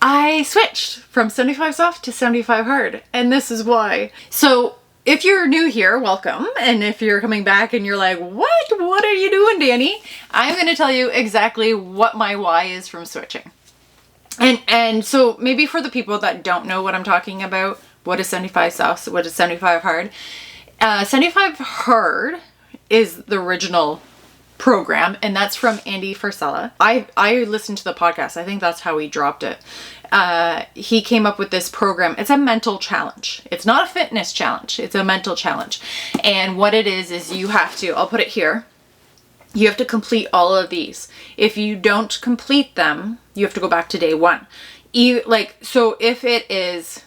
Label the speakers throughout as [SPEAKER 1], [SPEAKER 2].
[SPEAKER 1] I switched from 75 soft to 75 hard, and this is why. So if you're new here, welcome. And if you're coming back and you're like, what are you doing, Danny? I'm going to tell you exactly what my why is from switching. And so maybe for the people that don't know what I'm talking about, what is 75 soft, what is 75 hard? 75 hard is the original program, and that's from Andy Frisella. I listened to the podcast. I think that's how he dropped it. He came up with this program. It's a mental challenge. It's not a fitness challenge. It's a mental challenge. And what it is you have to, I'll put it here. You have to complete all of these. If you don't complete them, you have to go back to day one. So if it is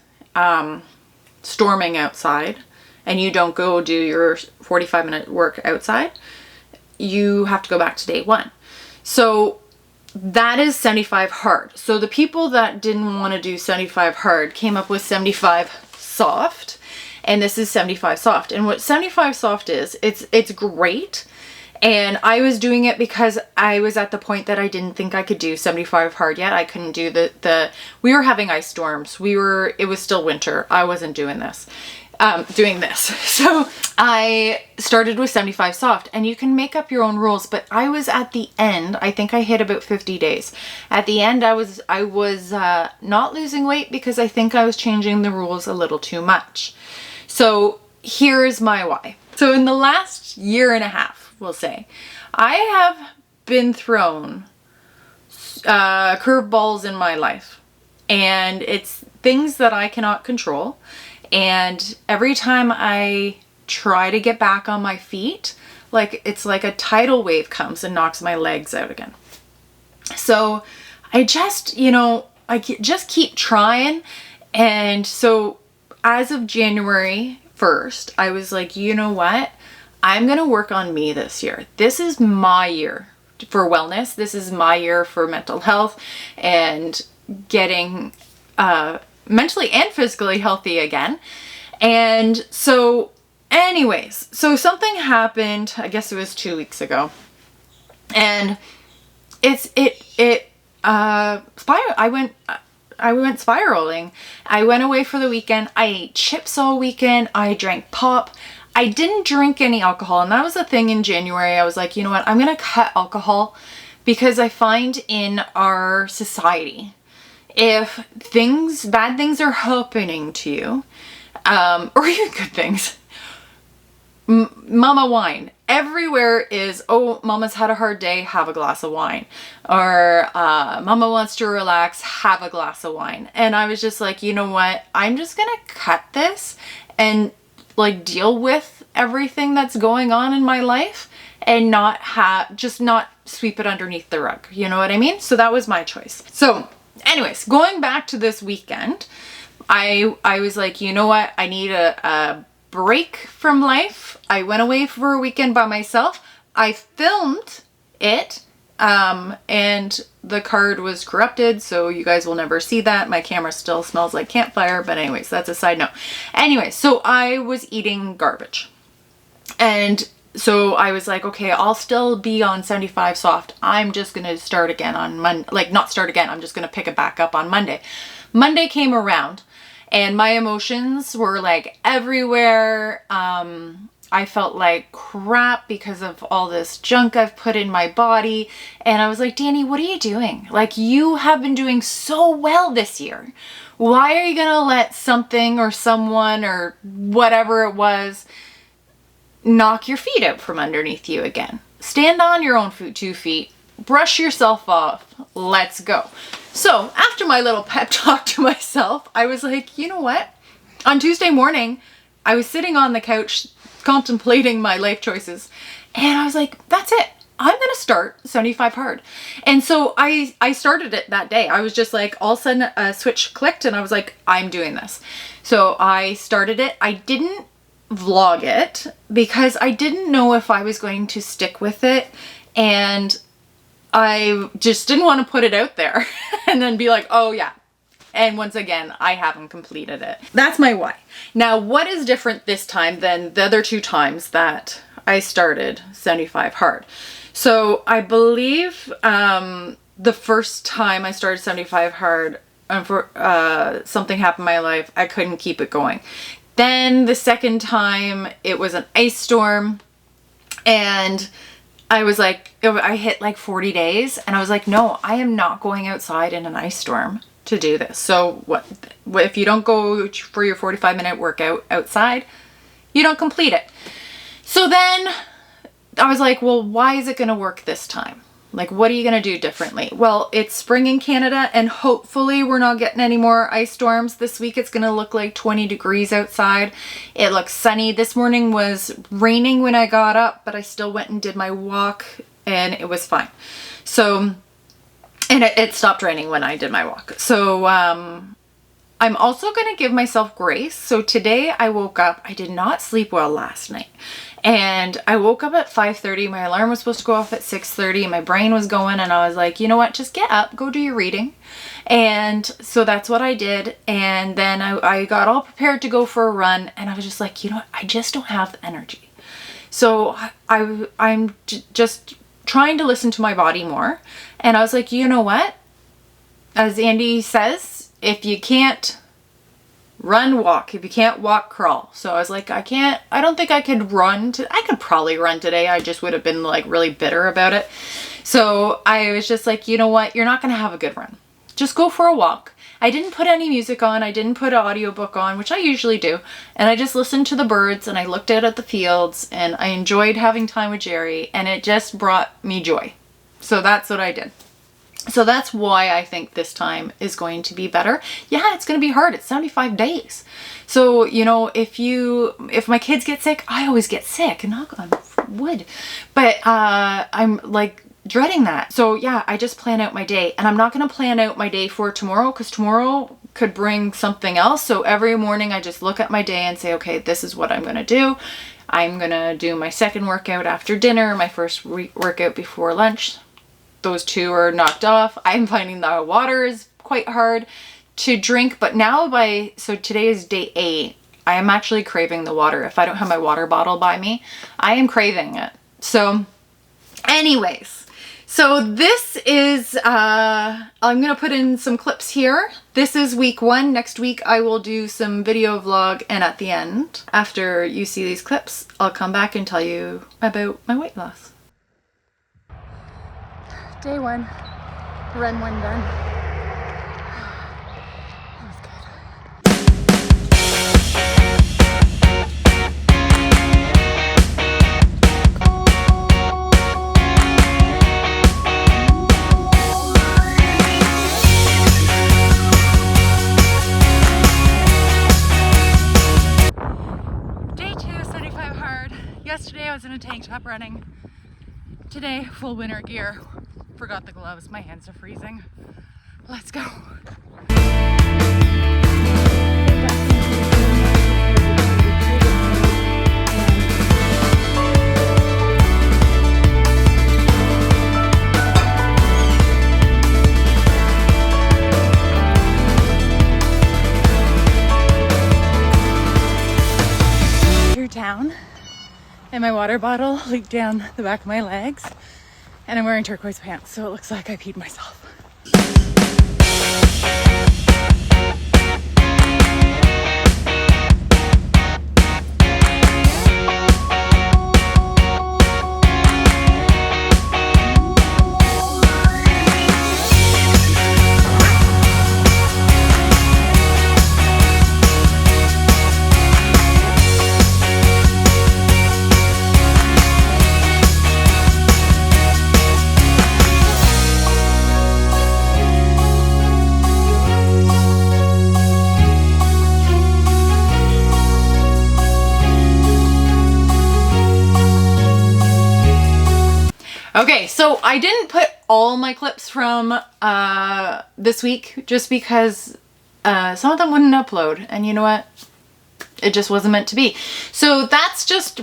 [SPEAKER 1] storming outside and you don't go do your 45-minute work outside, you have to go back to day one. So that is 75 hard. So the people that didn't want to do 75 hard came up with 75 soft, and this is 75 soft. And what 75 soft is, it's great. And I was doing it because I was at the point that I didn't think I could do 75 hard yet. I couldn't do we were having ice storms. It was still winter. I wasn't doing this. So I started with 75 soft, and you can make up your own rules, but I was at the end. I think I hit about 50 days. At the end, I was not losing weight because I think I was changing the rules a little too much. So here is my why. So in the last year and a half, we'll say, I have been thrown curveballs in my life, and it's things that I cannot control. And every time I try to get back on my feet, it's like a tidal wave comes and knocks my legs out again. So I just keep trying. And so as of January 1st, I was like, you know what? I'm going to work on me this year. This is my year for wellness. This is my year for mental health and getting mentally and physically healthy again. And so anyways, so something happened, I guess it was 2 weeks ago. And I went spiraling. I went away for the weekend. I ate chips all weekend. I drank pop. I didn't drink any alcohol. And that was the thing in January. I was like, you know what? I'm going to cut alcohol because I find in our society, if bad things are happening to you, or even good things, mama wine. Everywhere is, oh, mama's had a hard day, have a glass of wine. Or mama wants to relax, have a glass of wine. And I was just like, you know what? I'm just going to cut this and deal with everything that's going on in my life and not sweep it underneath the rug. You know what I mean? So that was my choice. So anyways, going back to this weekend, I was like, you know what? I need a break from life. I went away for a weekend by myself. I filmed it, and the card was corrupted, so you guys will never see that. My camera still smells like campfire, but anyways, that's a side note. Anyway, so I was eating garbage. And so I was like, okay, I'll still be on 75 soft. I'm just going to start again on Monday. Not start again. I'm just going to pick it back up on Monday. Monday came around and my emotions were everywhere. I felt like crap because of all this junk I've put in my body. And I was like, Danny, what are you doing? You have been doing so well this year. Why are you going to let something or someone or whatever it was knock your feet out from underneath you again? Stand on your own 2 feet, brush yourself off, let's go. So after my little pep talk to myself, I was like, you know what? On Tuesday morning, I was sitting on the couch contemplating my life choices, and I was like, that's it. I'm going to start 75 hard. And so I started it that day. I was just like, all of a sudden a switch clicked and I was like, I'm doing this. So I started it. I didn't vlog it because I didn't know if I was going to stick with it, and I just didn't want to put it out there and then be like, oh yeah. And once again, I haven't completed it. That's my why. Now, what is different this time than the other 2 times that I started 75 hard? So I believe the first time I started 75 hard, something happened in my life. I couldn't keep it going. Then the second time it was an ice storm, and I was like, I hit like 40 days, and I was like, no, I am not going outside in an ice storm to do this. So what if you don't go for your 45-minute workout outside, you don't complete it. So then I was like, well, why is it going to work this time? Like, what are you going to do differently? Well, it's spring in Canada, and hopefully we're not getting any more ice storms this week. It's going to look like 20 degrees outside. It looks sunny. This morning was raining when I got up, but I still went and did my walk, and it was fine. So, and it stopped raining when I did my walk. So, I'm also going to give myself grace. So today I woke up, I did not sleep well last night. And I woke up at 5:30. My alarm was supposed to go off at 6:30. My brain was going, and I was like, you know what? Just get up, go do your reading. And so that's what I did. And then I got all prepared to go for a run, and I was just like, you know what? I just don't have the energy. So I'm just trying to listen to my body more. And I was like, you know what? As Andy says, if you can't run, walk. If you can't walk, crawl. So I was like, I don't think I could run. I could probably run today. I just would have been like really bitter about it. So I was just like, you know what? You're not going to have a good run. Just go for a walk. I didn't put any music on. I didn't put an audiobook on, which I usually do. And I just listened to the birds, and I looked out at the fields, and I enjoyed having time with Jerry, and it just brought me joy. So that's what I did. So that's why I think this time is going to be better. Yeah, it's going to be hard. It's 75 days. So, you know, if my kids get sick, I always get sick, knock on wood. But I'm like dreading that. So yeah, I just plan out my day, and I'm not going to plan out my day for tomorrow, because tomorrow could bring something else. So every morning I just look at my day and say, okay, this is what I'm going to do. I'm going to do my second workout after dinner, my first workout before lunch. Those two are knocked off. I'm finding that water is quite hard to drink, but now so today is day 8. I am actually craving the water. If I don't have my water bottle by me, I am craving it. So anyways, so this is, I'm going to put in some clips here. This is week 1. Next week I will do some video vlog, and at the end, after you see these clips, I'll come back and tell you about my weight loss. Day 1, run 1 done. That was good. Day 2, 75 hard. Yesterday I was in a tank top running. Today, full winter gear. Forgot the gloves. My hands are freezing. Let's go. Through town, and my water bottle leaked down the back of my legs. And I'm wearing turquoise pants, so it looks like I peed myself. Okay, so I didn't put all my clips from this week just because some of them wouldn't upload, and you know what? It just wasn't meant to be. So that's just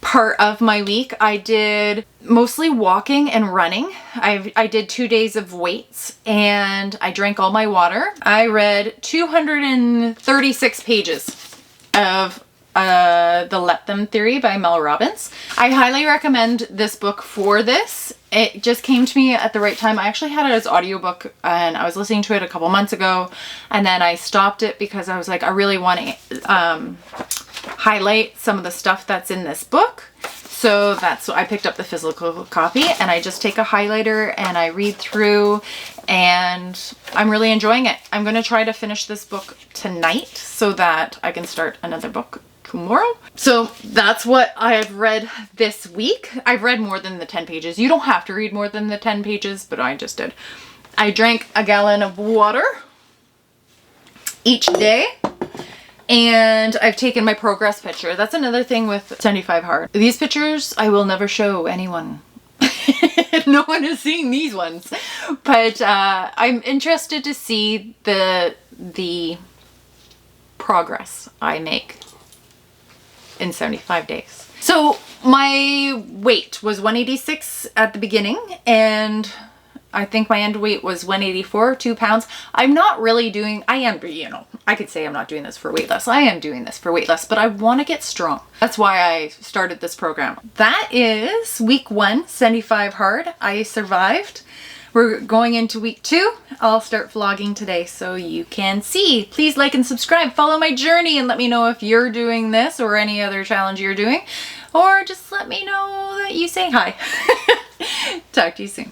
[SPEAKER 1] part of my week. I did mostly walking and running. I did 2 days of weights, and I drank all my water. I read 236 pages of The Let Them Theory by Mel Robbins. I highly recommend this book for this. It just came to me at the right time. I actually had it as audiobook and I was listening to it a couple months ago, and then I stopped it because I was like, I really want to highlight some of the stuff that's in this book. So that's I picked up the physical copy, and I just take a highlighter and I read through, and I'm really enjoying it. I'm going to try to finish this book tonight so that I can start another book tomorrow. So that's what I've read this week. I've read more than the 10 pages. You don't have to read more than the 10 pages, but I just did. I drank a gallon of water each day. And I've taken my progress picture. That's another thing with 75 Hard. These pictures I will never show anyone. No one is seeing these ones. But I'm interested to see the progress I make in 75 days. So my weight was 186 at the beginning, and I think my end weight was 184, 2 pounds. I'm not really doing, I am, you know, I could say I'm not doing this for weight loss. I am doing this for weight loss, but I want to get strong. That's why I started this program. That is week 1, 75 Hard. I survived. We're going into week 2. I'll start vlogging today so you can see. Please like and subscribe. Follow my journey and let me know if you're doing this or any other challenge you're doing. Or just let me know that you say hi. Talk to you soon.